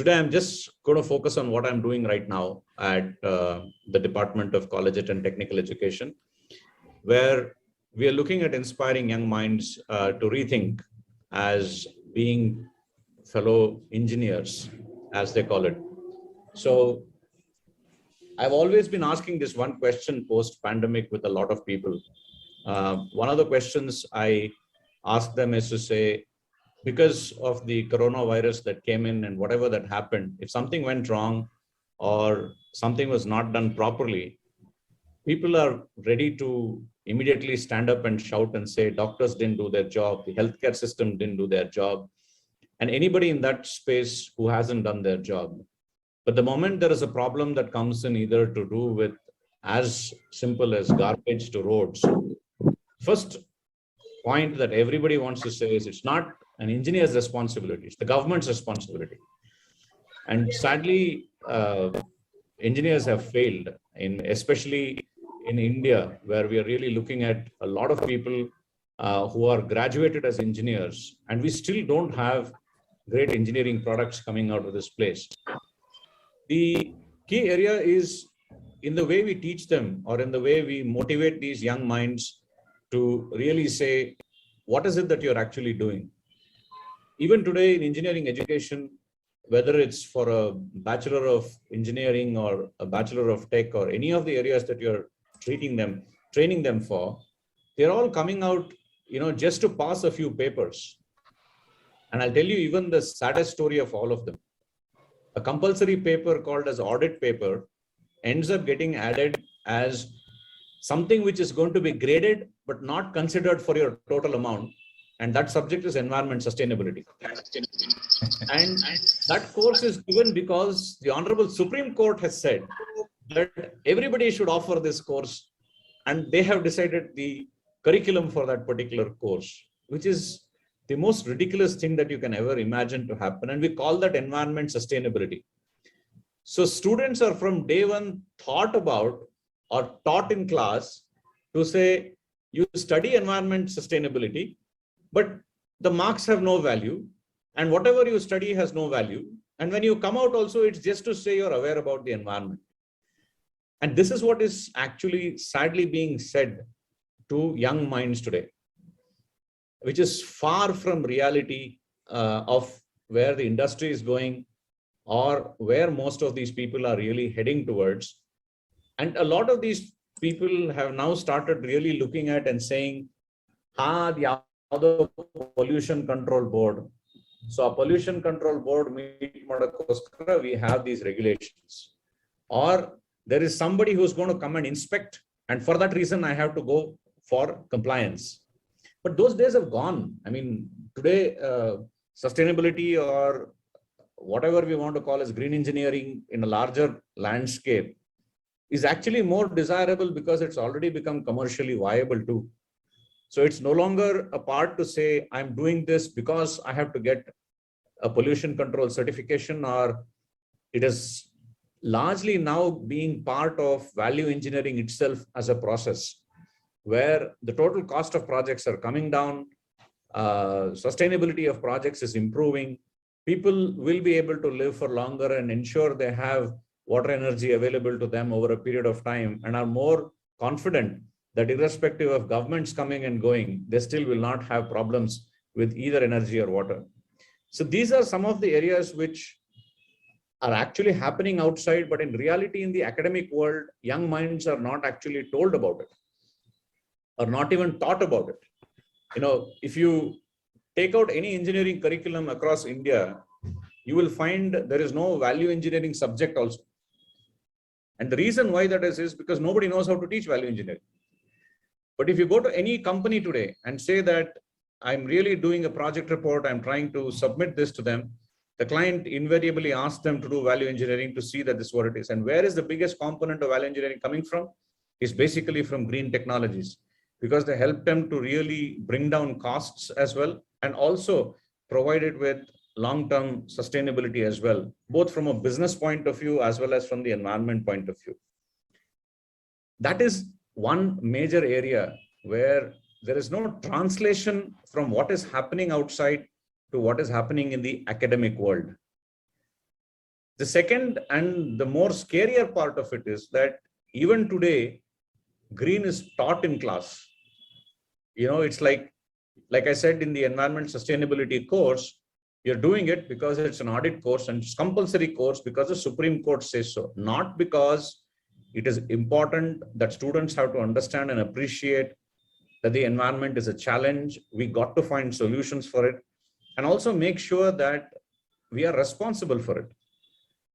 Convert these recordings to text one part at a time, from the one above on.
Today, I'm just going to focus on what I'm doing right now at the Department of Collegiate and Technical Education, where we are looking at inspiring young minds to rethink as being fellow engineers, as they call it. So I've always been asking this one question post-pandemic with a lot of people. One of the questions I ask them is to say, because of the coronavirus that came in and whatever that happened, if something went wrong or something was not done properly, people are ready to immediately stand up and shout and say, doctors didn't do their job, the healthcare system didn't do their job, and anybody in that space who hasn't done their job. But the moment there is a problem that comes in either to do with as simple as garbage to roads, first point that everybody wants to say is it's not an engineer's responsibility, it's the government's responsibility. And sadly, engineers have failed, especially in India, where we are really looking at a lot of people who are graduated as engineers, and we still don't have great engineering products coming out of this place. The key area is in the way we teach them or in the way we motivate these young minds to really say, what is it that you're actually doing? Even today in engineering education, whether it's for a Bachelor of Engineering or a Bachelor of Tech or any of the areas that you're training them for, they're all coming out, just to pass a few papers. And I'll tell you even the saddest story of all of them. A compulsory paper called as Audit paper ends up getting added as something which is going to be graded but not considered for your total amount. And that subject is environment sustainability. And that course is given because the Honorable Supreme Court has said that everybody should offer this course. And they have decided the curriculum for that particular course, which is the most ridiculous thing that you can ever imagine to happen. And we call that environment sustainability. So students are from day one thought about or taught in class to say, you study environment sustainability, but the marks have no value, and whatever you study has no value. And when you come out also, it's just to say you're aware about the environment. And this is what is actually sadly being said to young minds today, which is far from reality of where the industry is going or where most of these people are really heading towards. And a lot of these people have now started really looking at and saying, the other pollution control board. So a pollution control board, we have these regulations. Or there is somebody who's going to come and inspect. And for that reason, I have to go for compliance. But those days have gone. I mean, today, sustainability or whatever we want to call as green engineering in a larger landscape is actually more desirable because it's already become commercially viable too. So it's no longer a part to say, I'm doing this because I have to get a pollution control certification, or it is largely now being part of value engineering itself as a process where the total cost of projects are coming down, sustainability of projects is improving, people will be able to live for longer and ensure they have water energy available to them over a period of time and are more confident that irrespective of governments coming and going, they still will not have problems with either energy or water. So these are some of the areas which are actually happening outside, but in reality, in the academic world, young minds are not actually told about it or not even taught about it. If you take out any engineering curriculum across India, you will find there is no value engineering subject also. And the reason why that is because nobody knows how to teach value engineering. But if you go to any company today and say that I'm really doing a project report, I'm trying to submit this to them, the client invariably asks them to do value engineering to see that this is what it is. And where is the biggest component of value engineering coming from? Is basically from green technologies, because they help them to really bring down costs as well and also provide it with long-term sustainability as well, both from a business point of view as well as from the environment point of view. That is one major area where there is no translation from what is happening outside to what is happening in the academic world. The second and the more scarier part of it is that even today, green is taught in class. It's like I said, in the environment sustainability course, you're doing it because it's an audit course and it's compulsory course because the Supreme Court says so, not because it is important that students have to understand and appreciate that the environment is a challenge. We got to find solutions for it and also make sure that we are responsible for it.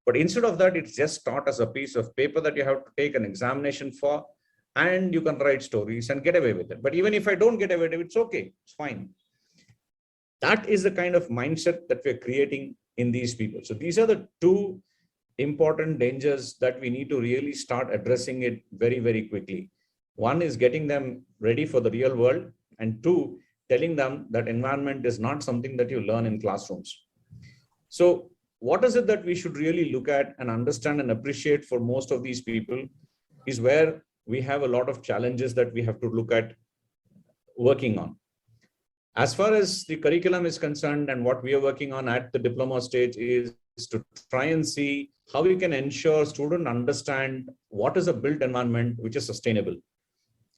But instead of that, it's just taught as a piece of paper that you have to take an examination for, and you can write stories and get away with it. But even if I don't get away with it, it's okay, it's fine. That is the kind of mindset that we're creating in these people. So these are the two important dangers that we need to really start addressing it very, very quickly. One is getting them ready for the real world, and two, telling them that environment is not something that you learn in classrooms. So what is it that we should really look at and understand and appreciate for most of these people is where we have a lot of challenges that we have to look at working on. As far as the curriculum is concerned, and what we are working on at the diploma stage is to try and see how we can ensure students understand what is a built environment which is sustainable,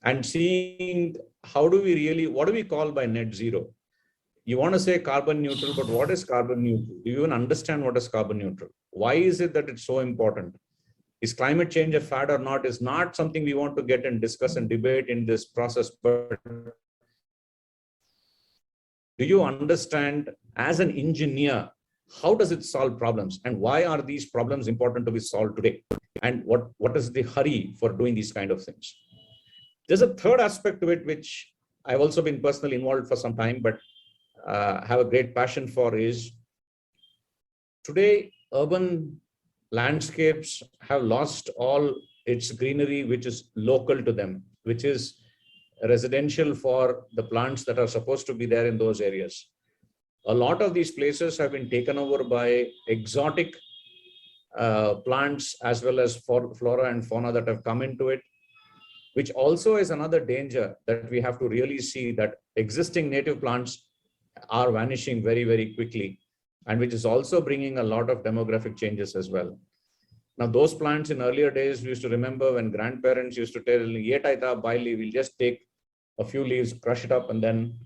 and seeing what do we call by net zero. You want to say carbon neutral, but what is carbon neutral? Do you even understand what is carbon neutral? Why is it that it's so important? Is climate change a fad or not is not something we want to get and discuss and debate in this process, but do you understand as an engineer, how does it solve problems, and why are these problems important to be solved today? And what is the hurry for doing these kind of things? There's a third aspect to it, which I've also been personally involved for some time, but have a great passion for, is today urban landscapes have lost all its greenery, which is local to them, which is residential for the plants that are supposed to be there in those areas. A lot of these places have been taken over by exotic plants as well as flora and fauna that have come into it, which also is another danger that we have to really see, that existing native plants are vanishing very, very quickly, and which is also bringing a lot of demographic changes as well. Now, those plants in earlier days, we used to remember when grandparents used to tell, "Ye taita baili," we'll just take a few leaves, crush it up, and then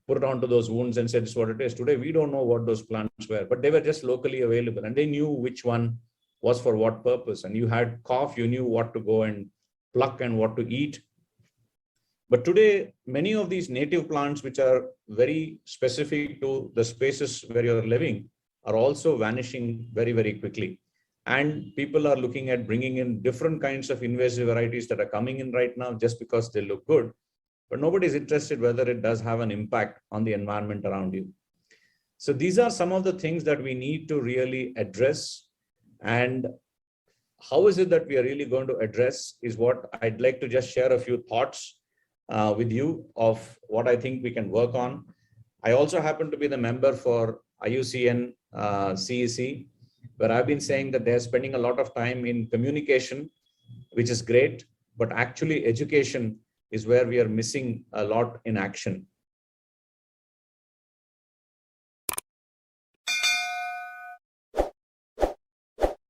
put it onto those wounds and say, "This is what it is." Today, we don't know what those plants were, but they were just locally available, and they knew which one was for what purpose. And you had cough, you knew what to go and pluck and what to eat. But today, many of these native plants, which are very specific to the spaces where you're living, are also vanishing very, very quickly. And people are looking at bringing in different kinds of invasive varieties that are coming in right now just because they look good. But nobody's interested whether it does have an impact on the environment around you. So these are some of the things that we need to really address. And how is it that we are really going to address is what I'd like to just share a few thoughts with you of what I think we can work on. I also happen to be the member for IUCN CEC, where I've been saying that they're spending a lot of time in communication, which is great, but actually education is where we are missing a lot in action.